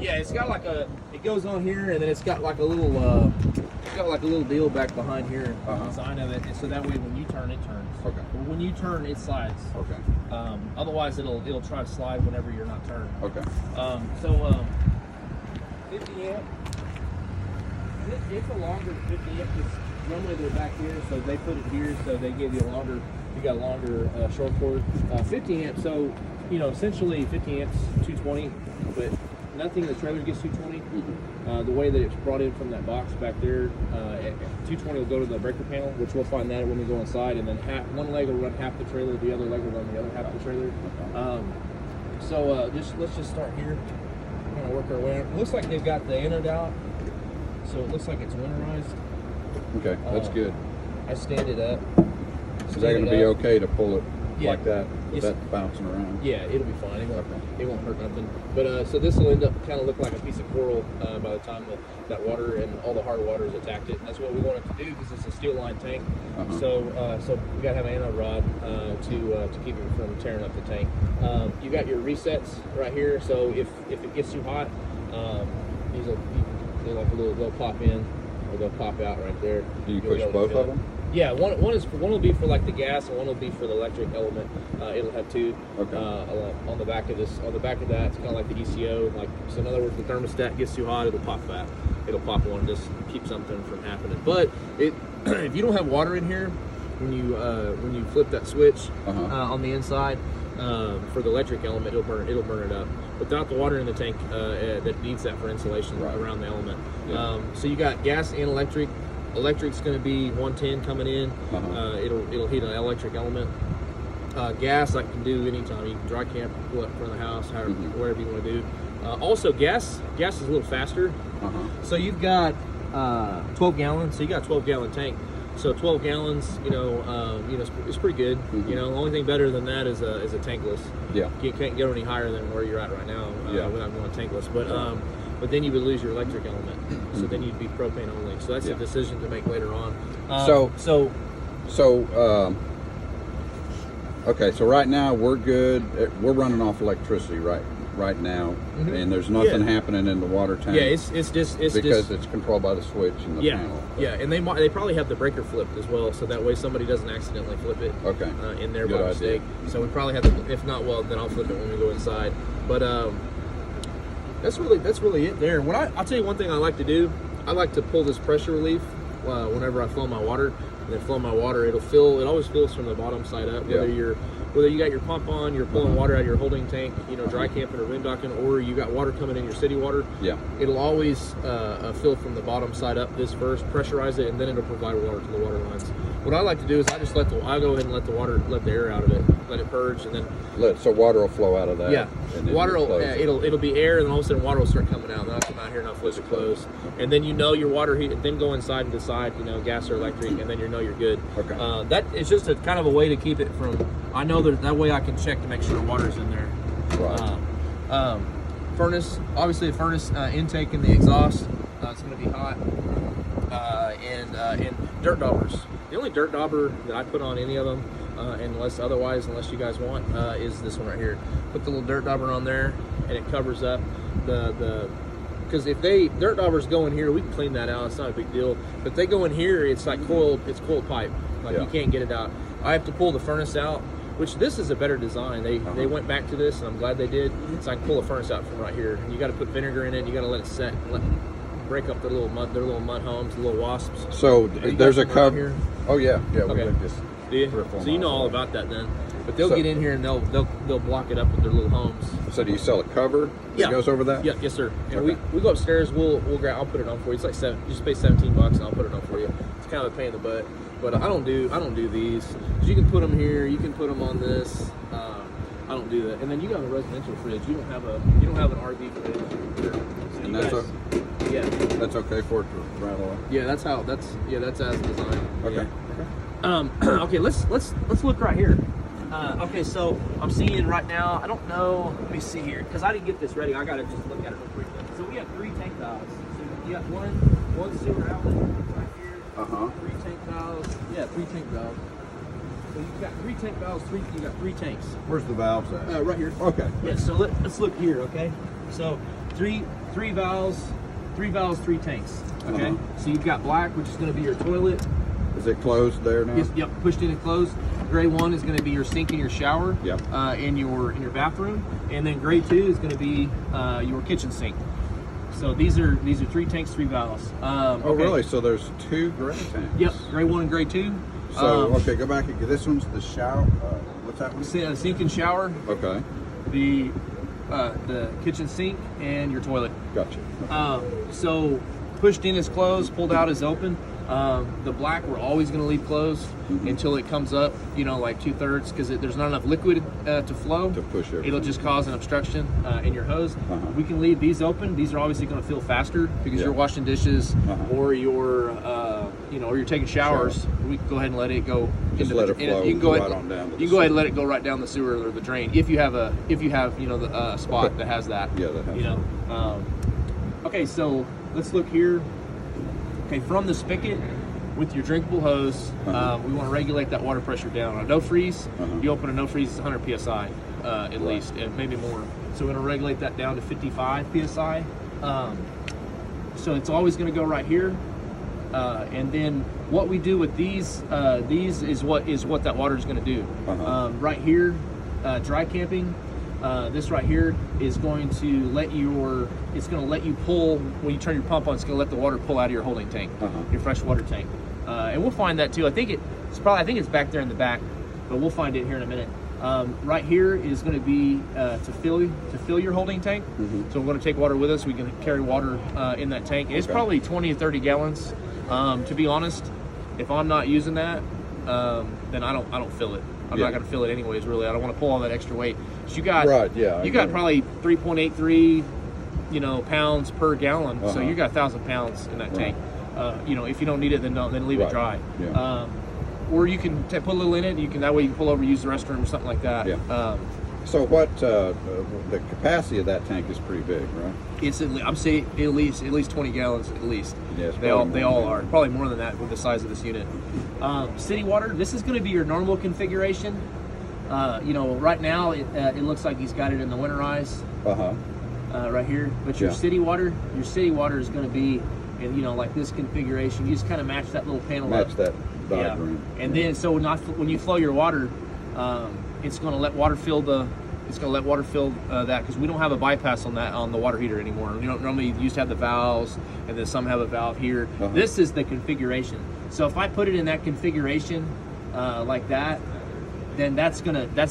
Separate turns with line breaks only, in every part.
Yeah, it's got like a. It goes on here, and then it's got like a little. It's got like a little deal back behind here. The design of it, and so that way when you turn, it turns.
Okay.
But when you turn, it slides.
Okay.
Otherwise, it'll try to slide whenever you're not turning.
Okay.
50 amp. It's a longer 50 amp. Normally they're back here, so they put it here, so they give you a longer. You got a longer short cord. 50 amp. So essentially 50 amps, 220, but nothing in the trailer gets 220. The way that it's brought in from that box back there, 220 will go to the breaker panel, which we'll find that when we go inside, and then one leg will run half the trailer, the other leg will run the other half of the trailer. Let's just start here, kind of work our way out. It looks like they've got the anode out, so it looks like it's winterized.
Okay, that's good.
I stand it up.
Is that going to be okay to pull it
Yeah.
like that, with
Yes.
that bouncing around?
Yeah, it'll be fine. It won't hurt nothing. But so this will end up kind of look like a piece of coral by the time that water and all the hard water has attacked it. And that's what we want it to do because it's a steel line tank. So we got to have an anode rod to keep it from tearing up the tank. You got your resets right here. So if it gets too hot, they'll pop in or they'll pop out right there.
Do you push both of them?
Yeah, one will be for like the gas, and one will be for the electric element. It'll have two.
Okay.
On the back of this, on the back of that, it's kind of like the ECO. So in other words, the thermostat gets too hot, it'll pop that. It'll pop one, just keep something from happening. But if you don't have water in here, when you flip that switch on the inside for the electric element, it'll burn it up. Without the water in the tank, that needs that for insulation around the element.
Yeah.
So you got gas and electric. Electric's going to be 110 coming in. It'll heat an electric element. Gas I can do anytime. You can dry camp, pull it in front of the house, wherever you want to do. Also, gas is a little faster. So you've got 12 gallons. So you got a 12-gallon tank. So 12 gallons, it's pretty good. The only thing better than that is a tankless.
Yeah.
You can't get any higher than where you're at right now without going tankless. But then you would lose your electric element. So then you'd be propane only. So that's a decision to make later on.
Okay, so right now we're good. We're running off electricity right now, and there's nothing happening in the water tank.
Yeah, it's just
because it's controlled by the switch in the panel.
Yeah, and they probably have the breaker flipped as well, so that way somebody doesn't accidentally flip it.
Okay.
In there
Good
by mistake.
idea.
So we probably have to. If not, well, then I'll flip it when we go inside. But that's really it there. I'll tell you one thing I like to do. I like to pull this pressure relief whenever I flow my water. And then flow my water, it always fills from the bottom side up. Whether you got your pump on, you're pulling water out of your holding tank, dry camping or wind docking, or you got water coming in your city water.
Yeah.
It'll always fill from the bottom side up. This first, pressurize it, and then it'll provide water to the water lines. What I like to do is I go ahead and let the air out of it, let it purge, and then
so water will flow out of that.
Yeah,
and then
water
you'll
will.
close it.
It'll be air, and then all of a sudden water will start coming out. And then I'll come out here and I'll flip it closed, and then your water heat. Then go inside and decide, gas or electric, and then you're good.
Okay.
That is just a kind of a way to keep it from. I know that way I can check to make sure the water's in there.
Right.
Furnace, obviously the furnace intake and the exhaust. It's going to be hot, and dirt daubers. The only dirt dauber that I put on any of them, unless you guys want, is this one right here. Put the little dirt dauber on there, and it covers up because if dirt daubers go in here, we can clean that out. It's not a big deal. But if they go in here, it's like coiled pipe. You can't get it out. I have to pull the furnace out, which this is a better design. They went back to this, and I'm glad they did. So I can pull the furnace out from right here. And you got to put vinegar in it. And you got to let it set, break up their little mud homes, the little wasps.
So there's a cover
here.
Oh yeah.
Okay.
We live just
Do you?
3 or 4
So you know
miles
all
away.
about that then. But they'll get in here and they'll block it up with their little homes.
So do you sell a cover that goes over that?
Yeah, yes sir. And
Okay.
we go upstairs. I'll put it on for you. It's like you just pay $17 and I'll put it on for you. It's kind of a pain in the butt, but I don't do these. So you can put them here. You can put them on this. I don't do that. And then you got a residential fridge. You don't have an RV fridge. So
And that's okay for it to rattle up.
Yeah, that's as designed.
Okay.
Yeah. Okay, let's look right here. Okay, so I'm seeing right now. I don't know. Let me see here because I didn't get this ready. I gotta just look at it real quick. So we have 3 tank valves. So you got one sewer outlet right here. 3 tank valves. Yeah, 3 tank valves. So you've got 3 tank valves. You got 3 tanks.
Where's the valves at?
Right here.
Okay.
Yeah. So let's look here. Okay. So three valves, three tanks. Okay,
Uh-huh.
so you've got black, which is going to be your toilet.
Is it closed there now?
Yep, pushed in and closed. Gray 1 is going to be your sink and your shower.
Yep.
In your bathroom, and then gray 2 is going to be your kitchen sink. So these are 3 tanks, 3 valves.
Oh,
okay.
really? So there's 2 gray tanks.
Yep, gray 1 and gray 2.
So okay, go back. This one's the shower. What's that one?
Sink and shower,
Okay,
the kitchen sink, and your toilet.
gotcha.
So pushed in is closed, pulled out is open. The black we're always going to leave closed until it comes up, like 2/3, because there's not enough liquid to flow.
To push everything.
It'll just cause an obstruction in your hose.
Uh-huh.
We can leave these open. These are obviously going to fill faster because
Yeah.
you're washing dishes
Uh-huh.
or you're or you're taking showers. We can go ahead and let it go.
Just let it flow
You can go
right
ahead.
on down to
You
the
can go ahead and
sewer.
let it go right down the sewer or the drain if you have the spot that has that.
Yeah, that has
Okay, so let's look here. Okay, from the spigot with your drinkable hose,
Uh-huh.
we want to regulate that water pressure down. On a no freeze,
Uh-huh.
you open a no freeze, it's 100 psi at
Right.
least, and maybe more. So we're going to regulate that down to 55 psi. So it's always going to go right here. And then what we do with these is what that water is going to do.
Uh-huh.
Right here, dry camping. This right here is going to let you pull when you turn your pump on. It's going to let the water pull out of your holding tank,
Uh-huh.
your fresh water tank, and we'll find that too. I think it's back there in the back, but we'll find it here in a minute. Right here is going to be to fill your holding tank.
Mhm.
So we're going to take water with us. We can carry water in that tank. It's
Okay.
probably 20 to 30 gallons. To be honest, if I'm not using that, then I don't fill it. I'm
Yeah.
not going to fill it anyways. Really, I don't want to pull all that extra weight. So you got
Right, yeah, I
You
get
got
it.
probably 3.83, pounds per gallon. So
Uh-huh.
you got 1,000 pounds in that
Right.
tank. If you don't need it, then leave
Right.
it dry.
Yeah.
Or you can put a little in it. That way you can pull over, use the restroom or something like that.
Yeah. So what? The capacity of that tank is pretty big, right?
It's I'm saying at least 20 gallons at least.
Yeah, it's
they all
probably more than
are
that.
probably more than that with the size of this unit. City water. This is going to be your normal configuration. Right now it looks like he's got it in the winterize right here. But your
Yeah.
city water is going to be in like this configuration. You just kind of match that little panel
Match
up.
that
Yeah.
diagram.
And then so when you flow your water, it's going to let water fill that because we don't have a bypass on the water heater anymore. Normally you used to have the valves, and then some have a valve here.
Uh-huh.
This is the configuration. So if I put it in that configuration like that, then that's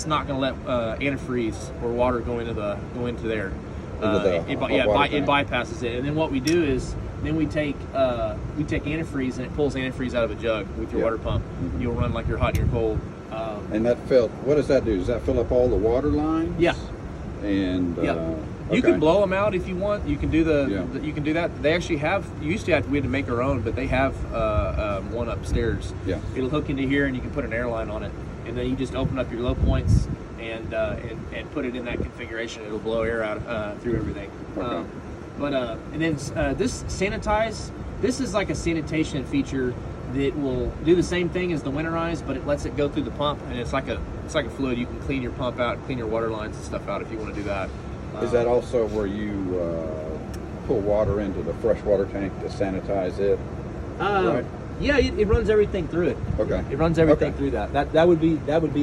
not gonna let antifreeze or water go into there.
Into the
It
water tank.
bypasses it. And then what we do is we take antifreeze, and it pulls antifreeze out of a jug with your
Yeah.
water pump.
Mhm.
You'll run like you're hot and you're cold.
And that what does that do? Does that fill up all the water lines?
Yeah.
And
Yeah. You
okay.
can blow them out if you want. You can do
Yeah.
you can do that. They actually have. We had to make our own, but they have one upstairs.
Yeah.
It'll hook into here, and you can put an airline on it, and then you just open up your low points and put it in that configuration. It'll blow air out through everything.
Okay.
And then this sanitize. This is like a sanitation feature that will do the same thing as the winterize, but it lets it go through the pump, and it's like a fluid. You can clean your pump out, clean your water lines and stuff out if you want to do that.
Is that also where you pull water into the freshwater tank to sanitize it? Right.
Yeah, it runs everything through it.
Okay.
It runs everything
Okay.
through that. That would be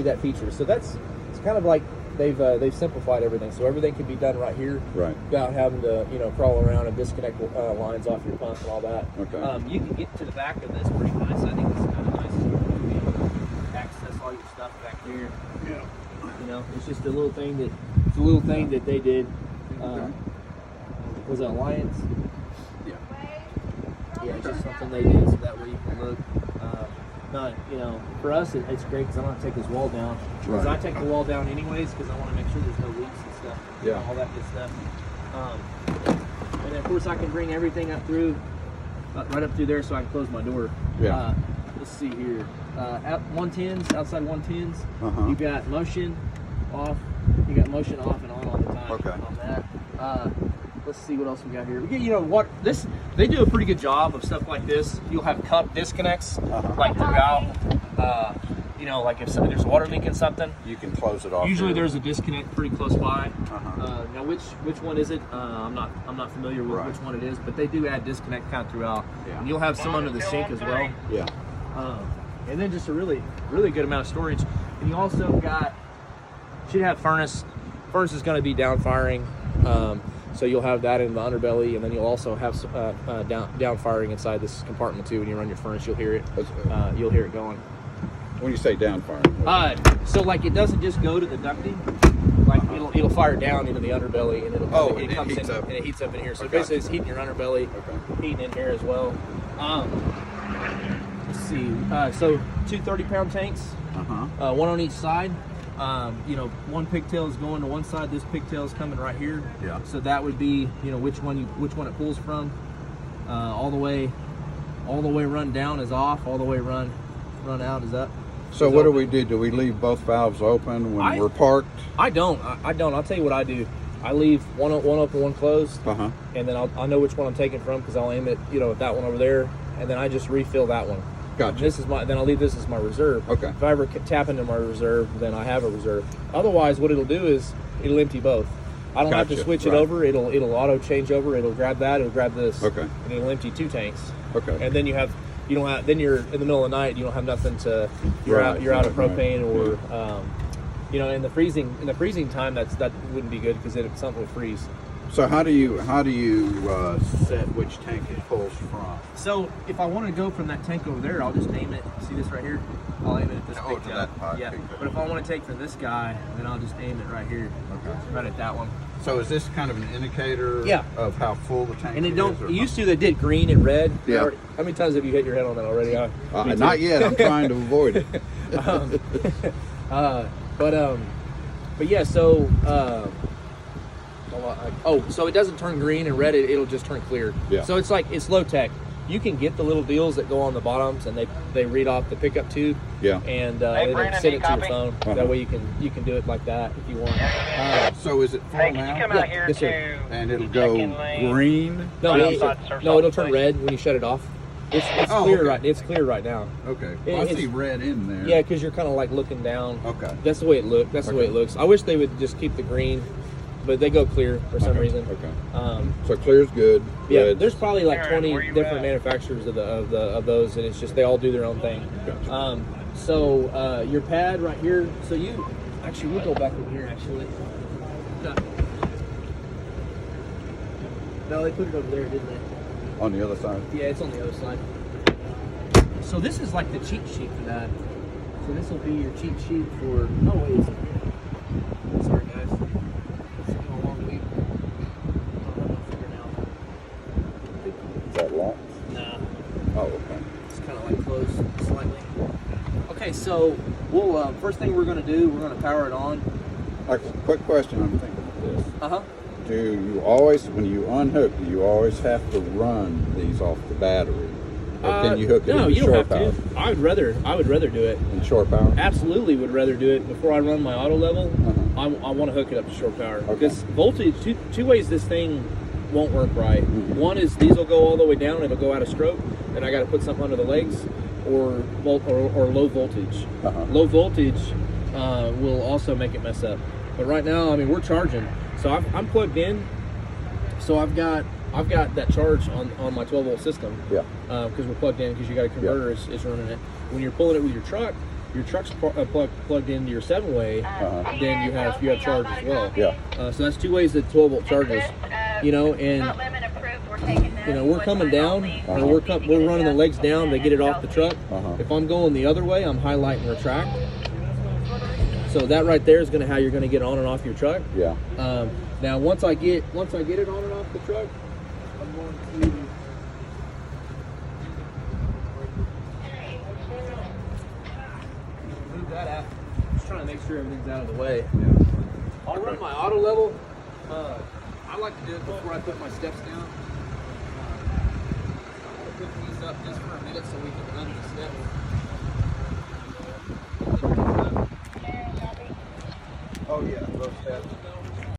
that feature. So it's kind of like they've simplified everything. So everything can be done right here,
Right.
without having to crawl around and disconnect lines off your pump and all that.
Okay.
You can get to the back of this pretty nice. I think this is kind of nice. You can access all your stuff back here.
Yeah.
It's just a little thing that they did.
Okay.
Was it Alliance?
Yeah.
Yeah, it's just something they did so that way you can look. For us, it's great because I don't have to take this wall down. Because
Right.
I take the wall down anyways because I want to make sure there's no leaks and stuff.
Yeah.
All that good stuff. And then, of course, I can bring everything up through, right up through there so I can close my door.
Yeah.
Let's see here. At 110s, outside 110s,
Uh-huh.
you got motion off. You got motion off and on all the time.
Okay.
On that. Let's see what else we got here. We get, they do a pretty good job of stuff like this. You'll have cup disconnects
Uh-huh.
like throughout. you know, like if there's a water leak in something,
You can close it off.
usually
here.
there's a disconnect pretty close by.
Uh-huh.
Now which one is it? I'm not familiar with
Right.
which one it is, but they do add disconnect kind of throughout.
Yeah.
And you'll have some under the sink as well.
Yeah.
And then just a really good amount of storage. And you also should have furnace. Furnace is going to be down firing, so you'll have that in the underbelly, and then you'll also have down firing inside this compartment too. When you run your furnace, you'll hear it. You'll hear it going.
When you say down firing,
So like it doesn't just go to the ducting. Like it'll fire down into the underbelly, and it comes
heats
in
up.
and it heats up in here. So
Okay.
basically, it's heating your underbelly, heating in here as well. Let's see. So 2 30-pound tanks. One on each side. One pigtail is going to one side. This pigtail is coming right here.
Yeah.
So that would be, which one it pulls from. All the way run down is off. All the way run out is up.
So
Is
what do
open.
we do? Do we leave both valves open when we're parked?
I don't. I don't. I'll tell you what I do. I leave one open, one closed,
Uh-huh.
and then I know which one I'm taking from because I'll aim it, at that one over there, and then I just refill that one.
Gotcha.
Then I'll leave this as my reserve.
Okay.
If I ever tap into my reserve, then I have a reserve. Otherwise, what it'll do is it'll empty both. I don't have to
Gotcha.
switch it
Right.
over. It'll auto change over. It'll grab that. It'll grab this.
Okay.
And it'll empty 2 tanks.
Okay.
And then then you're in the middle of the night. You don't have nothing to. You're
Right,
out of
right,
propane
right.
or. In the freezing time, that wouldn't be good because something would freeze.
So how do you set which tank it pulls from?
So if I want to go from that tank over there, I'll just aim it. See this right here? I'll aim it at this
Oh,
big
to
guy.
that part,
Yeah.
big guy.
But if I want to take from this guy, then I'll just aim it right here.
Okay.
Right at that one.
So is this kind of an indicator
Yeah.
of how full the tank
And
is?
it don't.
or
It used to they did green and red.
Yeah.
How many times have you hit your head on that already? Me too.
not yet. I'm trying to avoid it.
But yeah. So. So it doesn't turn green and red. It'll just turn clear.
Yeah.
So it's low tech. You can get the little deals that go on the bottoms, and they read off the pickup tube.
Yeah.
And
Hey,
it'll
Brandon,
send
do
it
you
to your
copy?
phone.
Uh-huh.
That way you can do it like that if you want.
So is it full
Hey, can you
now?
come
Yeah,
out here
yes, sir.
to
And it'll
check-in
go
lane?
green?
No,
Right
it'll,
outside Surf
no, it'll
Salt
turn
Lake.
red when you shut it off. It's
Oh,
clear
okay.
right. It's clear right now.
Okay.
It-
Well, I
it's-
see red in there.
Yeah, because you're kind of like looking down.
Okay.
That's the way it looks. That's the way
Okay.
it looks. I wish they would just keep the green, but they go clear for some
Okay,
reason.
okay. So clear's good.
Yeah,
Red's-
there's probably like
Aaron,
20
where you
different
at?
manufacturers of those, and it's just they all do their own thing.
Gotcha.
So your pad right here. So we'll go back over here actually. No, they put it over there, didn't they?
on the other side.
Yeah, it's on the other side. So this is like the cheat sheet for that. So this will be your cheat sheet for. Oh wait. Sorry guys. It's been a long week. I don't have my fingernail.
Is that locked?
Nah.
Oh, okay.
It's kind of like closed slightly. Okay, so we'll first thing we're gonna do, we're gonna power it on.
Like, quick question. I'm thinking of this.
Uh-huh.
Do you always, when you unhook, do you always have to run these off the battery? Or can you hook it
No,
into
you don't
shore
have
power?
to. I would rather do it.
In shore power?
Absolutely would rather do it before I run my auto level.
Uh-huh.
I want to hook it up to shore power
Okay.
because voltage. Two ways this thing won't work right.
Mhm.
One is these will go all the way down. It'll go out of stroke, and I got to put something under the legs, or low voltage.
Uh-huh.
Low voltage will also make it mess up. But right now, I mean, we're charging, so I'm plugged in. So I've got that charge on my 12-volt system.
Yeah.
Because we're plugged in, because you got a converter is running it. When you're pulling it with your truck's plugged into your 7-way, then you have charge as well.
Yeah.
So that's 2 ways that 12-volt charges. And we're coming down, or we're running the legs down to get it off the truck.
Uh-huh.
If I'm going the other way, I'm highlighting retract. So that right there is how you're going to get on and off your truck.
Yeah.
Now once I get it on and off the truck, I'm going to move that out. Just trying to make sure everything's out of the way. I'll run my auto level. I like to do it before I put my steps down. I'll put these up just for a minute so we can run the steps.
Oh, yeah. Those steps.